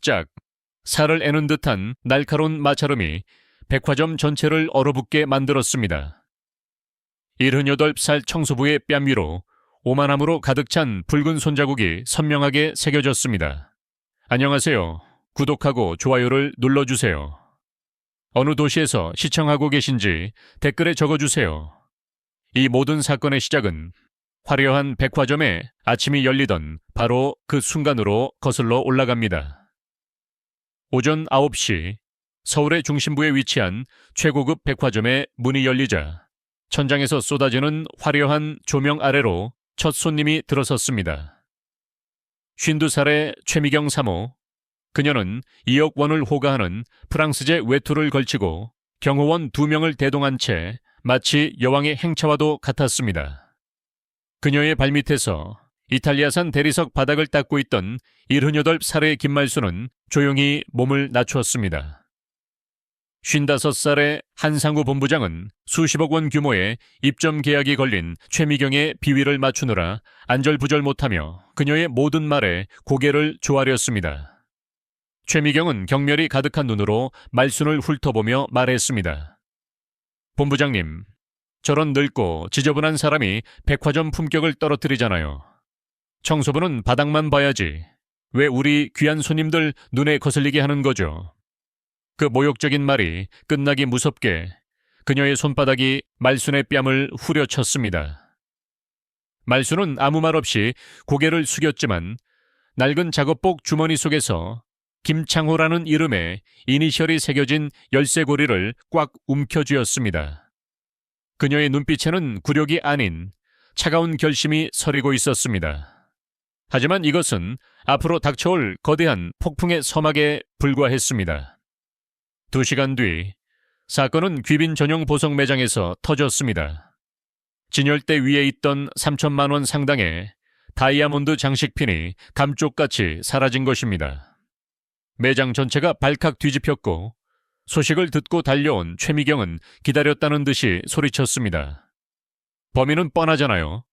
짝, 살을 애는 듯한 날카로운 마찰음이 백화점 전체를 얼어붙게 만들었습니다. 78살 청소부의 뺨 위로 오만함으로 가득 찬 붉은 손자국이 선명하게 새겨졌습니다. 안녕하세요. 구독하고 좋아요를 눌러주세요. 어느 도시에서 시청하고 계신지 댓글에 적어주세요. 이 모든 사건의 시작은 화려한 백화점에 아침이 열리던 바로 그 순간으로 거슬러 올라갑니다. 오전 9시 서울의 중심부에 위치한 최고급 백화점의 문이 열리자 천장에서 쏟아지는 화려한 조명 아래로 첫 손님이 들어섰습니다. 52살의 최미경 사모. 그녀는 2억 원을 호가하는 프랑스제 외투를 걸치고 경호원 2명을 대동한 채 마치 여왕의 행차와도 같았습니다. 그녀의 발밑에서 이탈리아산 대리석 바닥을 닦고 있던 78살의 김말수는 조용히 몸을 낮추었습니다. 55살의 한상우 본부장은 수십억 원 규모의 입점 계약이 걸린 최미경의 비위를 맞추느라 안절부절 못하며 그녀의 모든 말에 고개를 조아렸습니다. 최미경은 경멸이 가득한 눈으로 말순을 훑어보며 말했습니다. 본부장님, 저런 늙고 지저분한 사람이 백화점 품격을 떨어뜨리잖아요. 청소부는 바닥만 봐야지. 왜 우리 귀한 손님들 눈에 거슬리게 하는 거죠? 그 모욕적인 말이 끝나기 무섭게 그녀의 손바닥이 말순의 뺨을 후려쳤습니다. 말순은 아무 말 없이 고개를 숙였지만 낡은 작업복 주머니 속에서 김창호라는 이름의 이니셜이 새겨진 열쇠고리를 꽉 움켜쥐었습니다. 그녀의 눈빛에는 굴욕이 아닌 차가운 결심이 서리고 있었습니다. 하지만 이것은 앞으로 닥쳐올 거대한 폭풍의 서막에 불과했습니다. 2시간 뒤 사건은 귀빈 전용 보석 매장에서 터졌습니다. 진열대 위에 있던 3천만 원 상당의 다이아몬드 장식핀이 감쪽같이 사라진 것입니다. 매장 전체가 발칵 뒤집혔고 소식을 듣고 달려온 최미경은 기다렸다는 듯이 소리쳤습니다. 범인은 뻔하잖아요.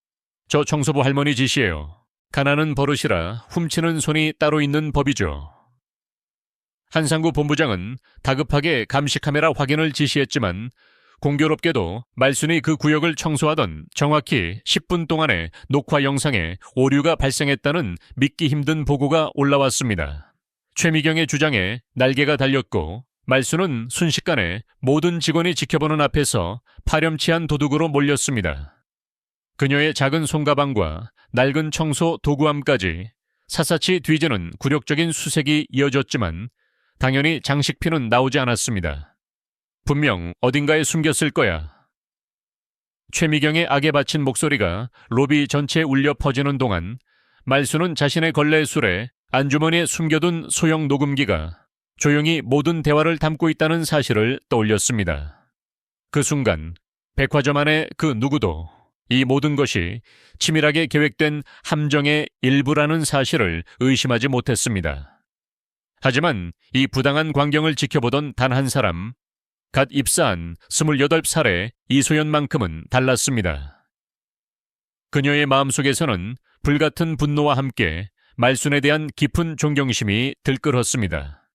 저 청소부 할머니 짓이에요. 가난은 버릇이라 훔치는 손이 따로 있는 법이죠. 한상구 본부장은 다급하게 감시 카메라 확인을 지시했지만 공교롭게도 말순이 그 구역을 청소하던 정확히 10분 동안의 녹화 영상에 오류가 발생했다는 믿기 힘든 보고가 올라왔습니다. 최미경의 주장에 날개가 달렸고 말순은 순식간에 모든 직원이 지켜보는 앞에서 파렴치한 도둑으로 몰렸습니다. 그녀의 작은 손가방과 낡은 청소 도구함까지 샅샅이 뒤지는 굴욕적인 수색이 이어졌지만 당연히 장식핀은 나오지 않았습니다. 분명 어딘가에 숨겼을 거야. 최미경의 악에 바친 목소리가 로비 전체에 울려 퍼지는 동안 말수는 자신의 걸레 술에 안주머니에 숨겨둔 소형 녹음기가 조용히 모든 대화를 담고 있다는 사실을 떠올렸습니다. 그 순간 백화점 안의 그 누구도 이 모든 것이 치밀하게 계획된 함정의 일부라는 사실을 의심하지 못했습니다. 하지만 이 부당한 광경을 지켜보던 단 한 사람, 갓 입사한 28살의 이소연만큼은 달랐습니다. 그녀의 마음속에서는 불같은 분노와 함께 말순에 대한 깊은 존경심이 들끓었습니다.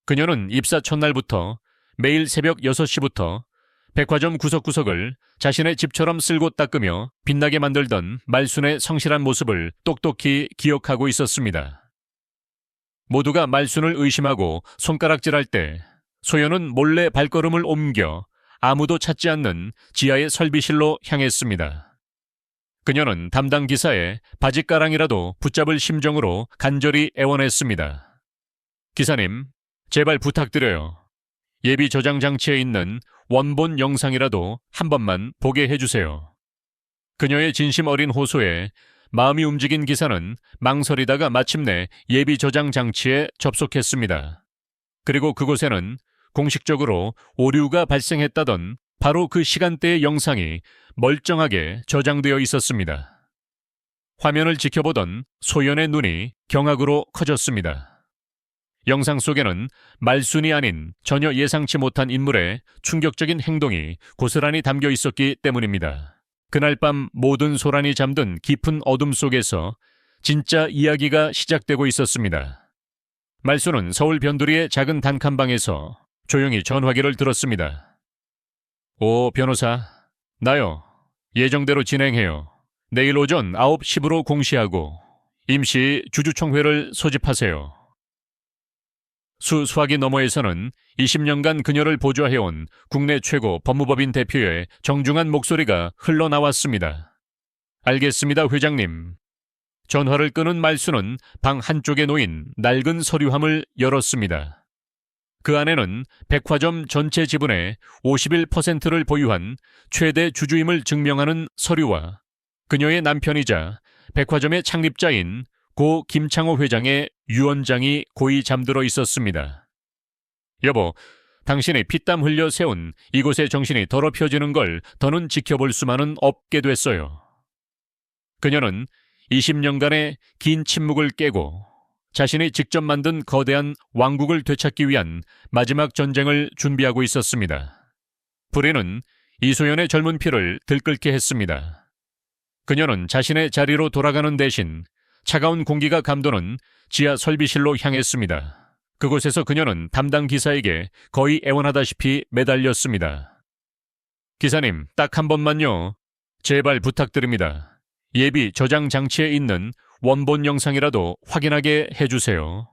그녀는 입사 첫날부터 매일 새벽 6시부터 백화점 구석구석을 자신의 집처럼 쓸고 닦으며 빛나게 만들던 말순의 성실한 모습을 똑똑히 기억하고 있었습니다. 모두가 말순을 의심하고 손가락질할 때 소연은 몰래 발걸음을 옮겨 아무도 찾지 않는 지하의 설비실로 향했습니다. 그녀는 담당 기사의 바짓가랑이라도 붙잡을 심정으로 간절히 애원했습니다. 기사님, 제발 부탁드려요. 예비 저장 장치에 있는 원본 영상이라도 한 번만 보게 해주세요. 그녀의 진심 어린 호소에 마음이 움직인 기사는 망설이다가 마침내 예비 저장 장치에 접속했습니다. 그리고 그곳에는 공식적으로 오류가 발생했다던 바로 그 시간대의 영상이 멀쩡하게 저장되어 있었습니다. 화면을 지켜보던 소연의 눈이 경악으로 커졌습니다. 영상 속에는 말순이 아닌 전혀 예상치 못한 인물의 충격적인 행동이 고스란히 담겨 있었기 때문입니다. 그날 밤 모든 소란이 잠든 깊은 어둠 속에서 진짜 이야기가 시작되고 있었습니다. 말수는 서울 변두리의 작은 단칸방에서 조용히 전화기를 들었습니다. 오, 변호사. 나요. 예정대로 진행해요. 내일 오전 9시 10으로 공시하고 임시 주주총회를 소집하세요. 수화기 너머에서는 20년간 그녀를 보좌해온 국내 최고 법무법인 대표의 정중한 목소리가 흘러나왔습니다. 알겠습니다, 회장님. 전화를 끄는 말수는 방 한쪽에 놓인 낡은 서류함을 열었습니다. 그 안에는 백화점 전체 지분의 51%를 보유한 최대 주주임을 증명하는 서류와 그녀의 남편이자 백화점의 창립자인 고 김창호 회장의 유언장이 고이 잠들어 있었습니다. 여보, 당신이 피땀 흘려 세운 이곳의 정신이 더럽혀지는 걸 더는 지켜볼 수만은 없게 됐어요. 그녀는 20년간의 긴 침묵을 깨고 자신이 직접 만든 거대한 왕국을 되찾기 위한 마지막 전쟁을 준비하고 있었습니다. 불의는 이소연의 젊은 피를 들끓게 했습니다. 그녀는 자신의 자리로 돌아가는 대신 차가운 공기가 감도는 지하 설비실로 향했습니다. 그곳에서 그녀는 담당 기사에게 거의 애원하다시피 매달렸습니다. 기사님, 딱 한 번만요. 제발 부탁드립니다. 예비 저장 장치에 있는 원본 영상이라도 확인하게 해주세요.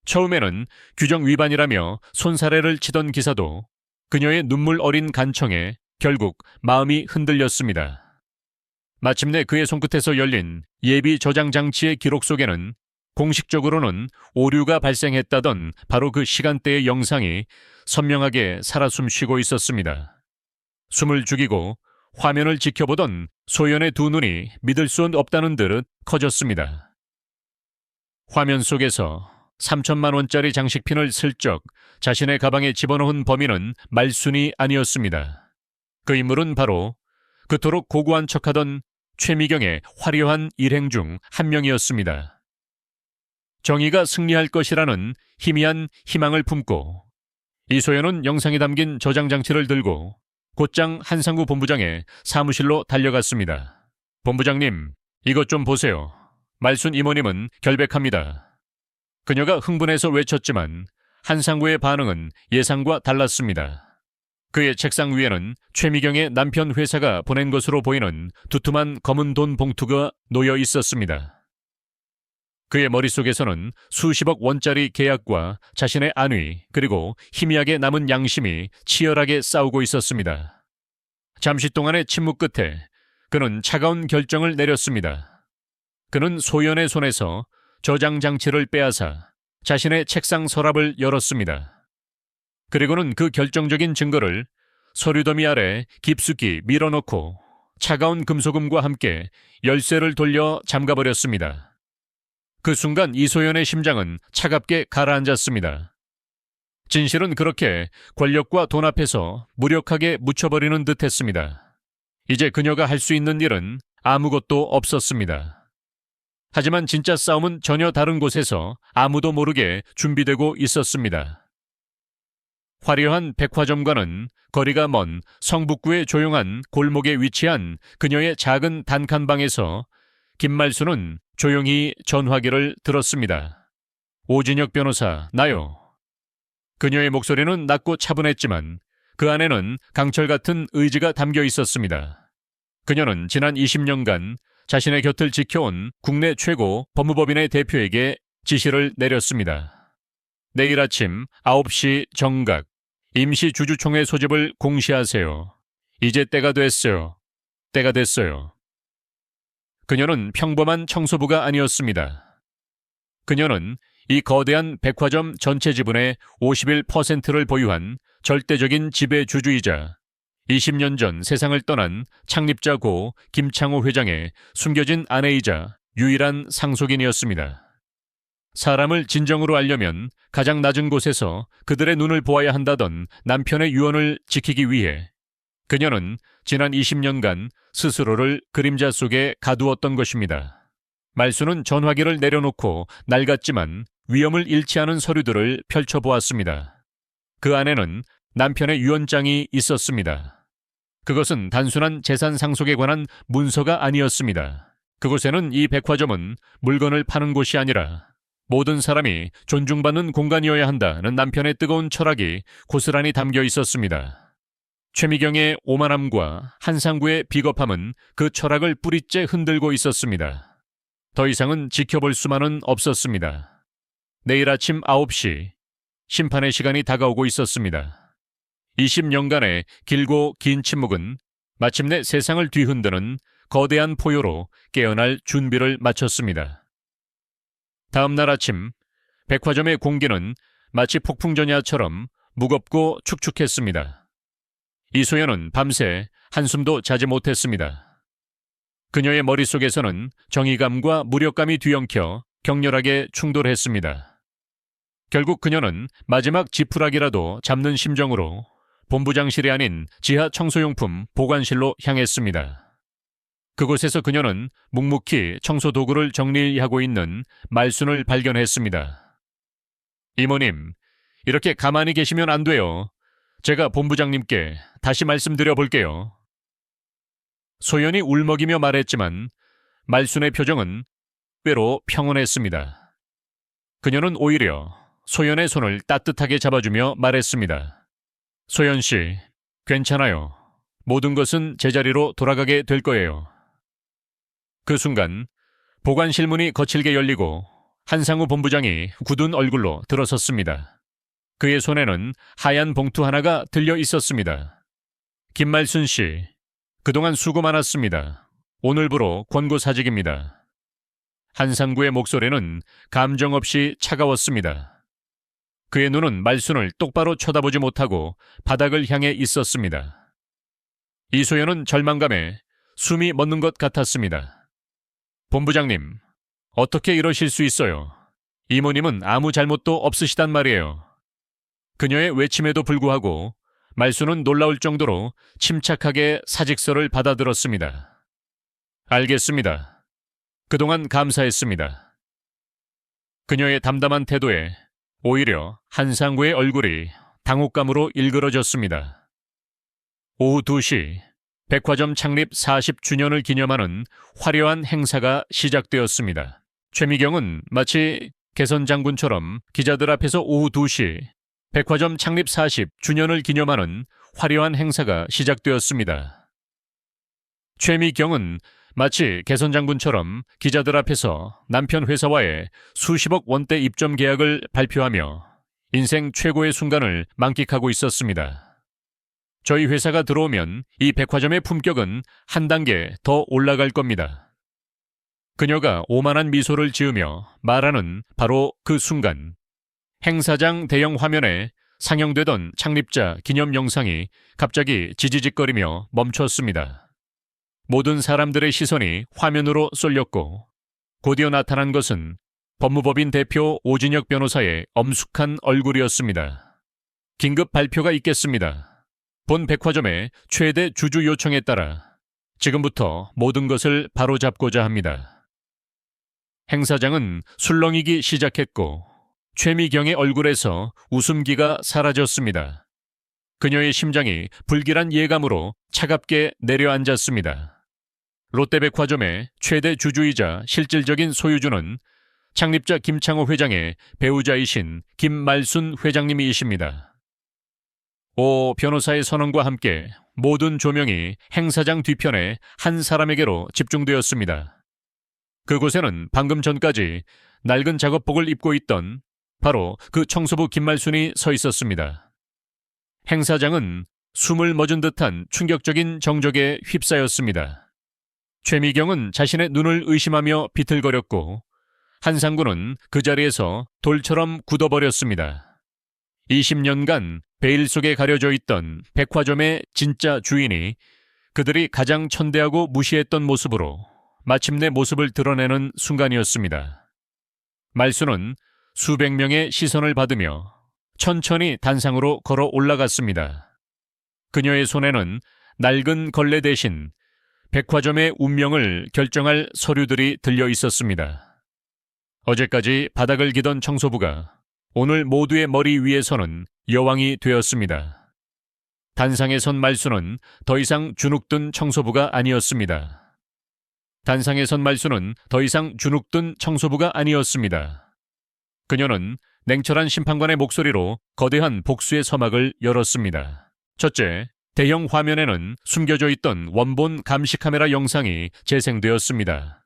처음에는 규정 위반이라며 손사래를 치던 기사도 그녀의 눈물 어린 간청에 결국 마음이 흔들렸습니다. 마침내 그의 손끝에서 열린 예비 저장 장치의 기록 속에는 공식적으로는 오류가 발생했다던 바로 그 시간대의 영상이 선명하게 살아 숨쉬고 있었습니다. 숨을 죽이고 화면을 지켜보던 소연의 두 눈이 믿을 수 없다는 듯 커졌습니다. 화면 속에서 3천만 원짜리 장식핀을 슬쩍 자신의 가방에 집어넣은 범인은 말순이 아니었습니다. 그 인물은 바로 그토록 고고한 척하던 최미경의 화려한 일행 중 한 명이었습니다. 정의가 승리할 것이라는 희미한 희망을 품고 이소연은 영상이 담긴 저장 장치를 들고 곧장 한상구 본부장의 사무실로 달려갔습니다. 본부장님, 이것 좀 보세요. 말순 이모님은 결백합니다. 그녀가 흥분해서 외쳤지만 한상구의 반응은 예상과 달랐습니다. 그의 책상 위에는 최미경의 남편 회사가 보낸 것으로 보이는 두툼한 검은 돈 봉투가 놓여 있었습니다. 그의 머릿속에서는 수십억 원짜리 계약과 자신의 안위 그리고 희미하게 남은 양심이 치열하게 싸우고 있었습니다. 잠시 동안의 침묵 끝에 그는 차가운 결정을 내렸습니다. 그는 소연의 손에서 저장 장치를 빼앗아 자신의 책상 서랍을 열었습니다. 그리고는 그 결정적인 증거를 서류더미 아래 깊숙이 밀어넣고 차가운 금속음과 함께 열쇠를 돌려 잠가버렸습니다. 그 순간 이소연의 심장은 차갑게 가라앉았습니다. 진실은 그렇게 권력과 돈 앞에서 무력하게 묻혀버리는 듯했습니다. 이제 그녀가 할 수 있는 일은 아무것도 없었습니다. 하지만 진짜 싸움은 전혀 다른 곳에서 아무도 모르게 준비되고 있었습니다. 화려한 백화점과는 거리가 먼 성북구의 조용한 골목에 위치한 그녀의 작은 단칸방에서 김말수는 조용히 전화기를 들었습니다. 오진혁 변호사, 나요. 그녀의 목소리는 낮고 차분했지만 그 안에는 강철 같은 의지가 담겨 있었습니다. 그녀는 지난 20년간 자신의 곁을 지켜온 국내 최고 법무법인의 대표에게 지시를 내렸습니다. 내일 아침 9시 정각 임시 주주총회 소집을 공시하세요. 이제 때가 됐어요. 때가 됐어요. 그녀는 평범한 청소부가 아니었습니다. 그녀는 이 거대한 백화점 전체 지분의 51%를 보유한 절대적인 지배주주이자 20년 전 세상을 떠난 창립자 고 김창호 회장의 숨겨진 아내이자 유일한 상속인이었습니다. 사람을 진정으로 알려면 가장 낮은 곳에서 그들의 눈을 보아야 한다던 남편의 유언을 지키기 위해 그녀는 지난 20년간 스스로를 그림자 속에 가두었던 것입니다. 말수는 전화기를 내려놓고 낡았지만 위험을 잃지 않은 서류들을 펼쳐보았습니다. 그 안에는 남편의 유언장이 있었습니다. 그것은 단순한 재산 상속에 관한 문서가 아니었습니다. 그곳에는 이 백화점은 물건을 파는 곳이 아니라 모든 사람이 존중받는 공간이어야 한다는 남편의 뜨거운 철학이 고스란히 담겨 있었습니다. 최미경의 오만함과 한상구의 비겁함은 그 철학을 뿌리째 흔들고 있었습니다. 더 이상은 지켜볼 수만은 없었습니다. 내일 아침 9시, 심판의 시간이 다가오고 있었습니다. 20년간의 길고 긴 침묵은 마침내 세상을 뒤흔드는 거대한 포효로 깨어날 준비를 마쳤습니다. 다음 날 아침, 백화점의 공기는 마치 폭풍전야처럼 무겁고 축축했습니다. 이소연은 밤새 한숨도 자지 못했습니다. 그녀의 머릿속에서는 정의감과 무력감이 뒤엉켜 격렬하게 충돌했습니다. 결국 그녀는 마지막 지푸라기라도 잡는 심정으로 본부장실이 아닌 지하 청소용품 보관실로 향했습니다. 그곳에서 그녀는 묵묵히 청소 도구를 정리하고 있는 말순을 발견했습니다. 이모님, 이렇게 가만히 계시면 안 돼요. 제가 본부장님께 다시 말씀드려 볼게요. 소연이 울먹이며 말했지만 말순의 표정은 꽤로 평온했습니다. 그녀는 오히려 소연의 손을 따뜻하게 잡아주며 말했습니다. 소연 씨, 괜찮아요. 모든 것은 제자리로 돌아가게 될 거예요. 그 순간 보관실 문이 거칠게 열리고 한상우 본부장이 굳은 얼굴로 들어섰습니다. 그의 손에는 하얀 봉투 하나가 들려 있었습니다. 김말순 씨, 그동안 수고 많았습니다. 오늘부로 권고사직입니다. 한상구의 목소리는 감정 없이 차가웠습니다. 그의 눈은 말순을 똑바로 쳐다보지 못하고 바닥을 향해 있었습니다. 이소연은 절망감에 숨이 멎는 것 같았습니다. 본부장님, 어떻게 이러실 수 있어요? 이모님은 아무 잘못도 없으시단 말이에요. 그녀의 외침에도 불구하고 말순은 놀라울 정도로 침착하게 사직서를 받아들었습니다. 알겠습니다. 그동안 감사했습니다. 그녀의 담담한 태도에 오히려 한상구의 얼굴이 당혹감으로 일그러졌습니다. 오후 2시, 백화점 창립 40주년을 기념하는 화려한 행사가 시작되었습니다. 최미경은 마치 개선 장군처럼 기자들 앞에서 오후 2시 백화점 창립 40주년을 기념하는 화려한 행사가 시작되었습니다. 최미경은 마치 개선 장군처럼 기자들 앞에서 남편 회사와의 수십억 원대 입점 계약을 발표하며 인생 최고의 순간을 만끽하고 있었습니다. 저희 회사가 들어오면 이 백화점의 품격은 한 단계 더 올라갈 겁니다. 그녀가 오만한 미소를 지으며 말하는 바로 그 순간, 행사장 대형 화면에 상영되던 창립자 기념 영상이 갑자기 지지직거리며 멈췄습니다. 모든 사람들의 시선이 화면으로 쏠렸고 곧이어 나타난 것은 법무법인 대표 오진혁 변호사의 엄숙한 얼굴이었습니다. 긴급 발표가 있겠습니다. 본 백화점의 최대 주주 요청에 따라 지금부터 모든 것을 바로잡고자 합니다. 행사장은 술렁이기 시작했고 최미경의 얼굴에서 웃음기가 사라졌습니다. 그녀의 심장이 불길한 예감으로 차갑게 내려앉았습니다. 롯데백화점의 최대 주주이자 실질적인 소유주는 창립자 김창호 회장의 배우자이신 김말순 회장님이십니다. 오 변호사의 선언과 함께 모든 조명이 행사장 뒤편에 한 사람에게로 집중되었습니다. 그곳에는 방금 전까지 낡은 작업복을 입고 있던 바로 그 청소부 김말순이 서 있었습니다. 행사장은 숨을 멎은 듯한 충격적인 정적에 휩싸였습니다. 최미경은 자신의 눈을 의심하며 비틀거렸고 한상구는 그 자리에서 돌처럼 굳어버렸습니다. 20년간 베일 속에 가려져 있던 백화점의 진짜 주인이 그들이 가장 천대하고 무시했던 모습으로 마침내 모습을 드러내는 순간이었습니다. 말순은 수백 명의 시선을 받으며 천천히 단상으로 걸어 올라갔습니다. 그녀의 손에는 낡은 걸레 대신 백화점의 운명을 결정할 서류들이 들려 있었습니다. 어제까지 바닥을 기던 청소부가 오늘 모두의 머리 위에서는 여왕이 되었습니다. 단상에 선 말순은 더 이상 주눅든 청소부가 아니었습니다. 단상에 선 말순은 더 이상 주눅든 청소부가 아니었습니다. 그녀는 냉철한 심판관의 목소리로 거대한 복수의 서막을 열었습니다. 첫째, 대형 화면에는 숨겨져 있던 원본 감시 카메라 영상이 재생되었습니다.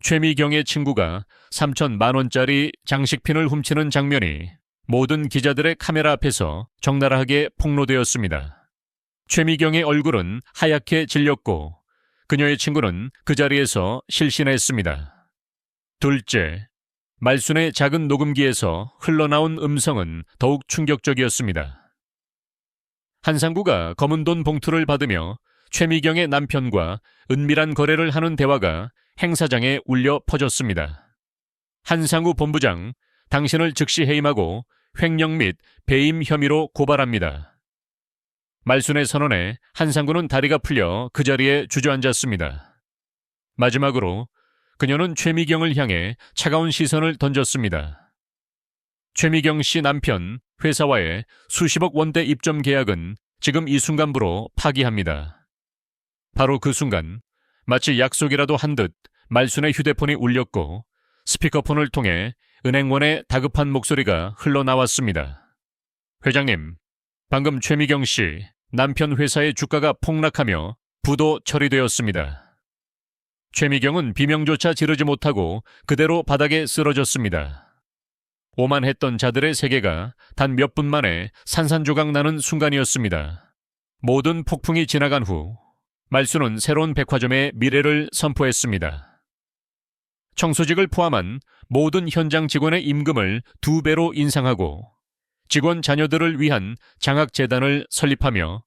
최미경의 친구가 3천만 원짜리 장식핀을 훔치는 장면이 모든 기자들의 카메라 앞에서 적나라하게 폭로되었습니다. 최미경의 얼굴은 하얗게 질렸고 그녀의 친구는 그 자리에서 실신했습니다. 둘째, 말순의 작은 녹음기에서 흘러나온 음성은 더욱 충격적이었습니다. 한상구가 검은 돈 봉투를 받으며 최미경의 남편과 은밀한 거래를 하는 대화가 행사장에 울려 퍼졌습니다. 한상구 본부장, 당신을 즉시 해임하고 횡령 및 배임 혐의로 고발합니다. 말순의 선언에 한상구는 다리가 풀려 그 자리에 주저앉았습니다. 마지막으로 그녀는 최미경을 향해 차가운 시선을 던졌습니다. 최미경 씨 남편 회사와의 수십억 원대 입점 계약은 지금 이 순간부로 파기합니다. 바로 그 순간 마치 약속이라도 한 듯 말순의 휴대폰이 울렸고 스피커폰을 통해 은행원의 다급한 목소리가 흘러나왔습니다. 회장님, 방금 최미경 씨 남편 회사의 주가가 폭락하며 부도 처리되었습니다. 최미경은 비명조차 지르지 못하고 그대로 바닥에 쓰러졌습니다. 오만했던 자들의 세계가 단 몇 분 만에 산산조각 나는 순간이었습니다. 모든 폭풍이 지나간 후 말순은 새로운 백화점의 미래를 선포했습니다. 청소직을 포함한 모든 현장 직원의 임금을 2배로 인상하고 직원 자녀들을 위한 장학재단을 설립하며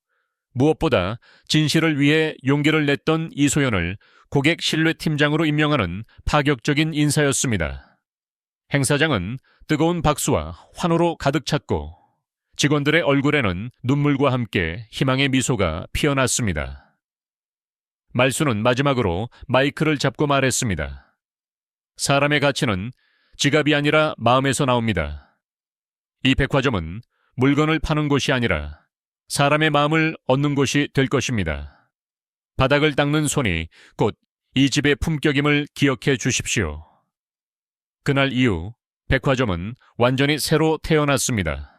무엇보다 진실을 위해 용기를 냈던 이소연을 고객 신뢰팀장으로 임명하는 파격적인 인사였습니다. 행사장은 뜨거운 박수와 환호로 가득 찼고 직원들의 얼굴에는 눈물과 함께 희망의 미소가 피어났습니다. 말순은 마지막으로 마이크를 잡고 말했습니다. 사람의 가치는 지갑이 아니라 마음에서 나옵니다. 이 백화점은 물건을 파는 곳이 아니라 사람의 마음을 얻는 곳이 될 것입니다. 바닥을 닦는 손이 곧 이 집의 품격임을 기억해 주십시오. 그날 이후 백화점은 완전히 새로 태어났습니다.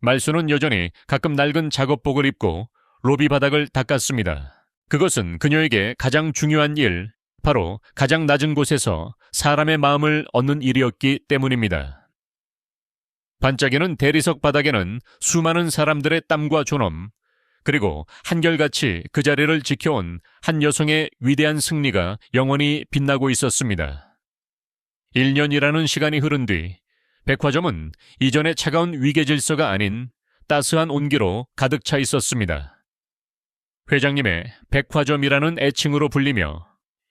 말순은 여전히 가끔 낡은 작업복을 입고 로비 바닥을 닦았습니다. 그것은 그녀에게 가장 중요한 일, 바로 가장 낮은 곳에서 사람의 마음을 얻는 일이었기 때문입니다. 반짝이는 대리석 바닥에는 수많은 사람들의 땀과 존엄, 그리고 한결같이 그 자리를 지켜온 한 여성의 위대한 승리가 영원히 빛나고 있었습니다. 1년이라는 시간이 흐른 뒤 백화점은 이전의 차가운 위계 질서가 아닌 따스한 온기로 가득 차 있었습니다. 회장님의 백화점이라는 애칭으로 불리며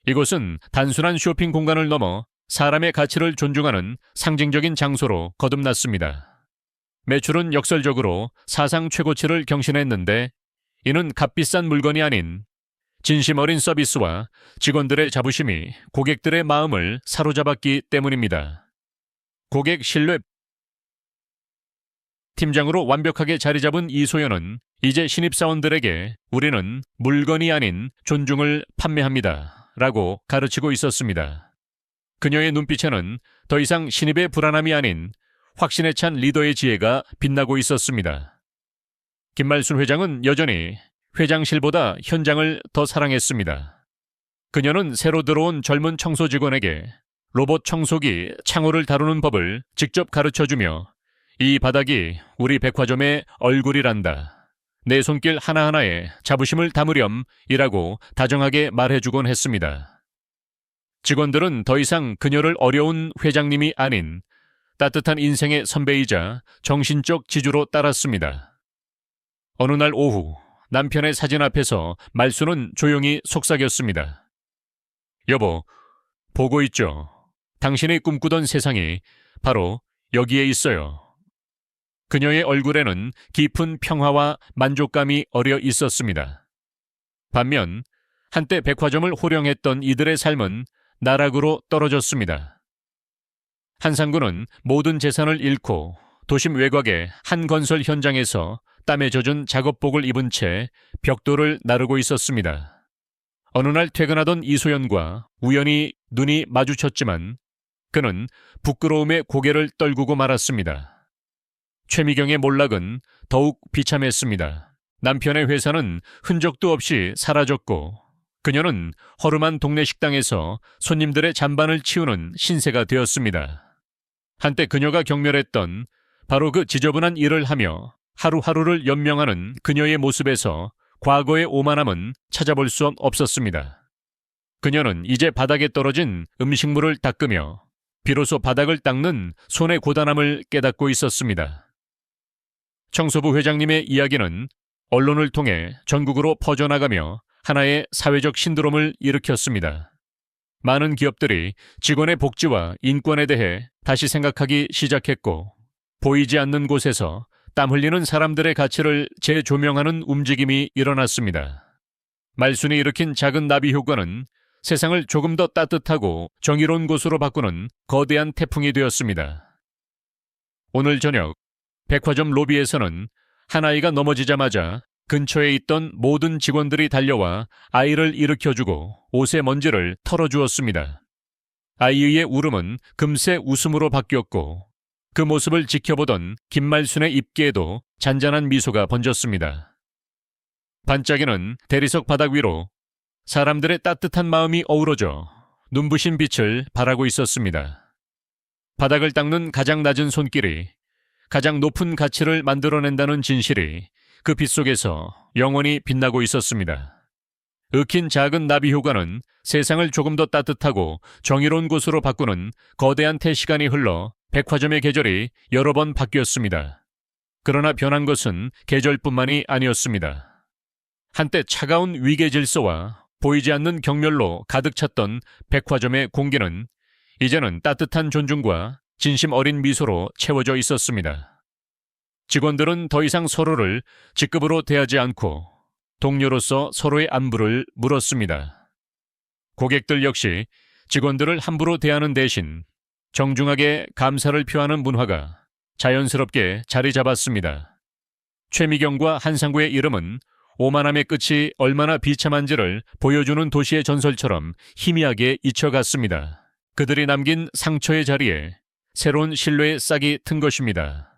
이곳은 단순한 쇼핑 공간을 넘어 사람의 가치를 존중하는 상징적인 장소로 거듭났습니다. 매출은 역설적으로 사상 최고치를 경신했는데 이는 값비싼 물건이 아닌 진심 어린 서비스와 직원들의 자부심이 고객들의 마음을 사로잡았기 때문입니다. 고객 신뢰 팀장으로 완벽하게 자리 잡은 이소연은 이제 신입사원들에게 우리는 물건이 아닌 존중을 판매합니다 라고 가르치고 있었습니다. 그녀의 눈빛에는 더 이상 신입의 불안함이 아닌 확신에 찬 리더의 지혜가 빛나고 있었습니다. 김말순 회장은 여전히 회장실보다 현장을 더 사랑했습니다. 그녀는 새로 들어온 젊은 청소 직원에게 로봇 청소기 창호를 다루는 법을 직접 가르쳐주며 이 바닥이 우리 백화점의 얼굴이란다. 내 손길 하나하나에 자부심을 담으렴이라고 다정하게 말해주곤 했습니다. 직원들은 더 이상 그녀를 어려운 회장님이 아닌 따뜻한 인생의 선배이자 정신적 지주로 따랐습니다. 어느 날 오후 남편의 사진 앞에서 말순은 조용히 속삭였습니다. 여보, 보고 있죠? 당신이 꿈꾸던 세상이 바로 여기에 있어요. 그녀의 얼굴에는 깊은 평화와 만족감이 어려 있었습니다. 반면 한때 백화점을 호령했던 이들의 삶은 나락으로 떨어졌습니다. 한상구는 모든 재산을 잃고 도심 외곽의 한 건설 현장에서 땀에 젖은 작업복을 입은 채 벽돌을 나르고 있었습니다. 어느 날 퇴근하던 이소연과 우연히 눈이 마주쳤지만 그는 부끄러움에 고개를 떨구고 말았습니다. 최미경의 몰락은 더욱 비참했습니다. 남편의 회사는 흔적도 없이 사라졌고 그녀는 허름한 동네 식당에서 손님들의 잔반을 치우는 신세가 되었습니다. 한때 그녀가 경멸했던 바로 그 지저분한 일을 하며 하루하루를 연명하는 그녀의 모습에서 과거의 오만함은 찾아볼 수 없었습니다. 그녀는 이제 바닥에 떨어진 음식물을 닦으며 비로소 바닥을 닦는 손의 고단함을 깨닫고 있었습니다. 청소부 회장님의 이야기는 언론을 통해 전국으로 퍼져나가며 하나의 사회적 신드롬을 일으켰습니다. 많은 기업들이 직원의 복지와 인권에 대해 다시 생각하기 시작했고 보이지 않는 곳에서 땀 흘리는 사람들의 가치를 재조명하는 움직임이 일어났습니다. 말순이 일으킨 작은 나비 효과는 세상을 조금 더 따뜻하고 정의로운 곳으로 바꾸는 거대한 태풍이 되었습니다. 오늘 저녁 백화점 로비에서는 한 아이가 넘어지자마자 근처에 있던 모든 직원들이 달려와 아이를 일으켜주고 옷의 먼지를 털어주었습니다. 아이의 울음은 금세 웃음으로 바뀌었고 그 모습을 지켜보던 김말순의 입계에도 잔잔한 미소가 번졌습니다. 반짝이는 대리석 바닥 위로 사람들의 따뜻한 마음이 어우러져 눈부신 빛을 발하고 있었습니다. 바닥을 닦는 가장 낮은 손길이 가장 높은 가치를 만들어낸다는 진실이 그 빛 속에서 영원히 빛나고 있었습니다. 얽힌 작은 나비 효과는 세상을 조금 더 따뜻하고 정의로운 곳으로 바꾸는 거대한 태시간이 흘러 백화점의 계절이 여러 번 바뀌었습니다. 그러나 변한 것은 계절뿐만이 아니었습니다. 한때 차가운 위계 질서와 보이지 않는 경멸로 가득 찼던 백화점의 공기는 이제는 따뜻한 존중과 진심 어린 미소로 채워져 있었습니다. 직원들은 더 이상 서로를 직급으로 대하지 않고 동료로서 서로의 안부를 물었습니다. 고객들 역시 직원들을 함부로 대하는 대신 정중하게 감사를 표하는 문화가 자연스럽게 자리 잡았습니다. 최미경과 한상구의 이름은 오만함의 끝이 얼마나 비참한지를 보여주는 도시의 전설처럼 희미하게 잊혀갔습니다. 그들이 남긴 상처의 자리에 새로운 신뢰의 싹이 튼 것입니다.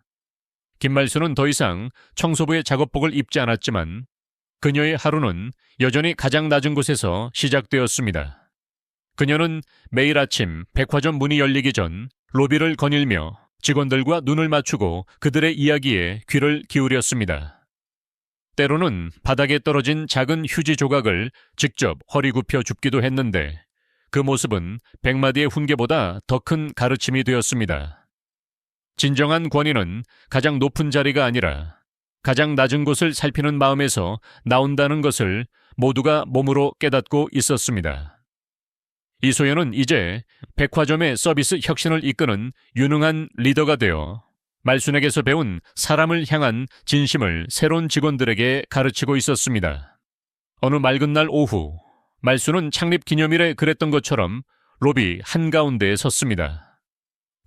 김말순은 더 이상 청소부의 작업복을 입지 않았지만 그녀의 하루는 여전히 가장 낮은 곳에서 시작되었습니다. 그녀는 매일 아침 백화점 문이 열리기 전 로비를 거닐며 직원들과 눈을 맞추고 그들의 이야기에 귀를 기울였습니다. 때로는 바닥에 떨어진 작은 휴지 조각을 직접 허리 굽혀 줍기도 했는데 그 모습은 100마디의 훈계보다 더 큰 가르침이 되었습니다. 진정한 권위는 가장 높은 자리가 아니라 가장 낮은 곳을 살피는 마음에서 나온다는 것을 모두가 몸으로 깨닫고 있었습니다. 이소연은 이제 백화점의 서비스 혁신을 이끄는 유능한 리더가 되어 말순에게서 배운 사람을 향한 진심을 새로운 직원들에게 가르치고 있었습니다. 어느 맑은 날 오후, 말순은 창립 기념일에 그랬던 것처럼 로비 한가운데에 섰습니다.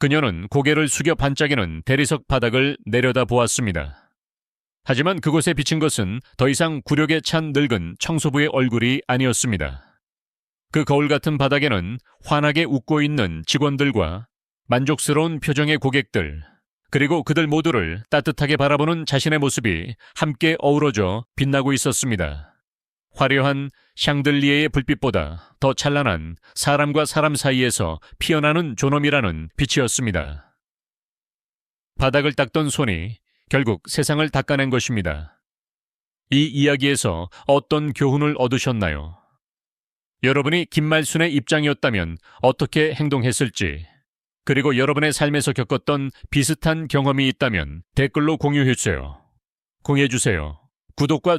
그녀는 고개를 숙여 반짝이는 대리석 바닥을 내려다 보았습니다. 하지만 그곳에 비친 것은 더 이상 굴욕에 찬 늙은 청소부의 얼굴이 아니었습니다. 그 거울 같은 바닥에는 환하게 웃고 있는 직원들과 만족스러운 표정의 고객들, 그리고 그들 모두를 따뜻하게 바라보는 자신의 모습이 함께 어우러져 빛나고 있었습니다. 화려한 샹들리에의 불빛보다 더 찬란한 사람과 사람 사이에서 피어나는 존엄이라는 빛이었습니다. 바닥을 닦던 손이 결국 세상을 닦아낸 것입니다. 이 이야기에서 어떤 교훈을 얻으셨나요? 여러분이 김말순의 입장이었다면 어떻게 행동했을지, 그리고 여러분의 삶에서 겪었던 비슷한 경험이 있다면 댓글로 공유해주세요. 구독과 좋아요